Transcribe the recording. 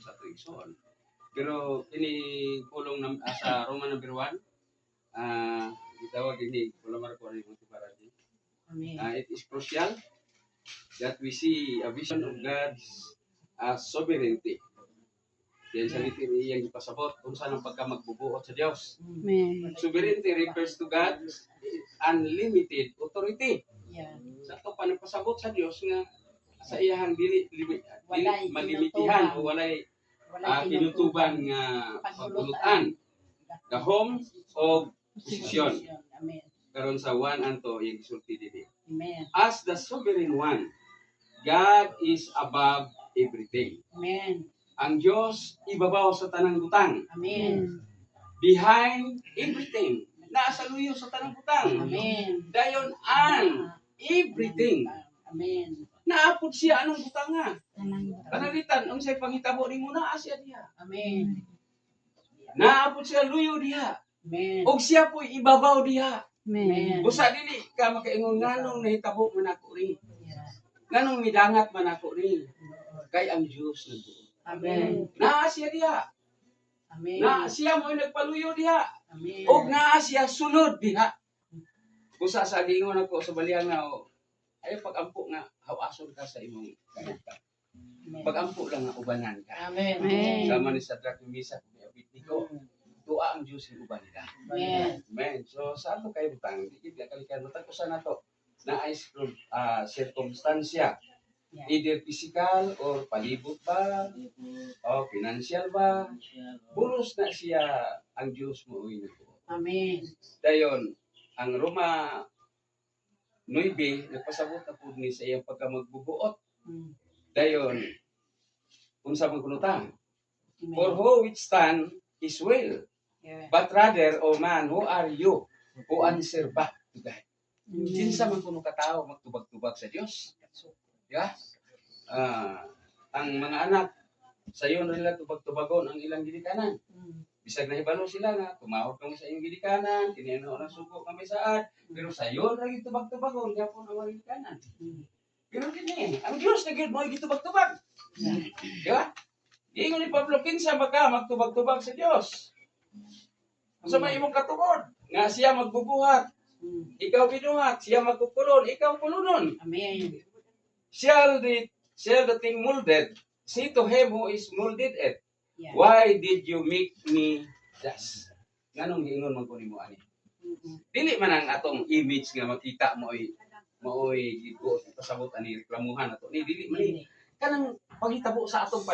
sa tuigsoon. Pero ini pulong sa Roma number 1, itawag ini pulamar ko rin mga parati. It is crucial that we see a vision of God's sovereignty. Yan sa litiri yang ipasabot kung saan ang pagkamagbubuot sa Diyos. Amen. Sovereignty refers to God's unlimited authority. Yeah. Sa ito pa nagpasabot sa Diyos nga sa iyahang dili Walay malimitihan kinutuban. o walay Wala kinutuban nga pagpulutan, gahom o posisyon. Amen. Karon sa 1 anto yung gisulti dinhi. Amen. As the sovereign one, God is above everything. Amen. Ang Diyos ibabaw sa tanang butang. Amen. Behind everything. Nasa luyo sa tanang butang. Amen. Dayon an everything. Amen. Naapod siya anong butang nga. Amen. Kanalitan, ang sa'y panghitabo rin mo na siya diha. Amen. Naapod siya luyo diha. Amen. O siya po ibabaw diha. Amen. Busa dili ka makaingon nganong nahitabo man ako rin. Yeah. Nganong midangat man ako rin. Kay ang Diyos nagbuo. Amen. Naa siya diha. Amen. Naa siya mo nagpaluyo diha. Amen. O naa siya sulod diha. Busa sa gingon ako sa balian nga ay pag-ampo nga hawason ka sa imong kanita. Pag-ampo lang nga ubanan ka. Amen. Amen. Sama ni Sadrak Misa ni Abednego. Tuwa ang Diyos ng uban nila. Amen. Amen. So sa ato kay butang, di kita kalikan butang ko sa nato na ay circumstansya. Yeah. Either physical or palibot ba o financial ba. Buros na siya ang Diyos mo uwi na po. Amen. Dayon, ang Roma 9, nagpasabot na po ni sa iyang pagkamagbubuot. Mm. Dayon, unsa man kunutan. Amen. For who withstand his will, Yeah. but rather, O man, who are you who answer back to God? Amen. Kinsa man kuno katao magtubag-tubag sa Dios. Yeah? Ang mga anak, sayon nila tubag-tubagon ang ilang gidikanan. Mm. Bisag nahibalo sila na tumawag kami sa iyong gidikanan, tinino na suko kami saad, pero sayon lagi tubag-tubagon gyapon ang mga gidikanan. Mm. Pero kini, ang Dios na gyud mo gitubag-tubag. Yeah. Di ba? Giingon ni Pablo, kinsa ba ka magtubag-tubag sa Dios? Sa may imong katungod, nga siya magbubuhat, Mm. ikaw binuhat, siya magkukulon, ikaw kulunon. Amen. Shall the thing molded, say to him who is molded it, Yeah. why did you make me thus? Nganong giingon man ko nimo ani? Mm-mm. Dili man ang atong image nga makita mo ay maoy gibuot pasabot ani reklamuhan ato ni dili man ni. Amen. Kanang panghitabo sa atong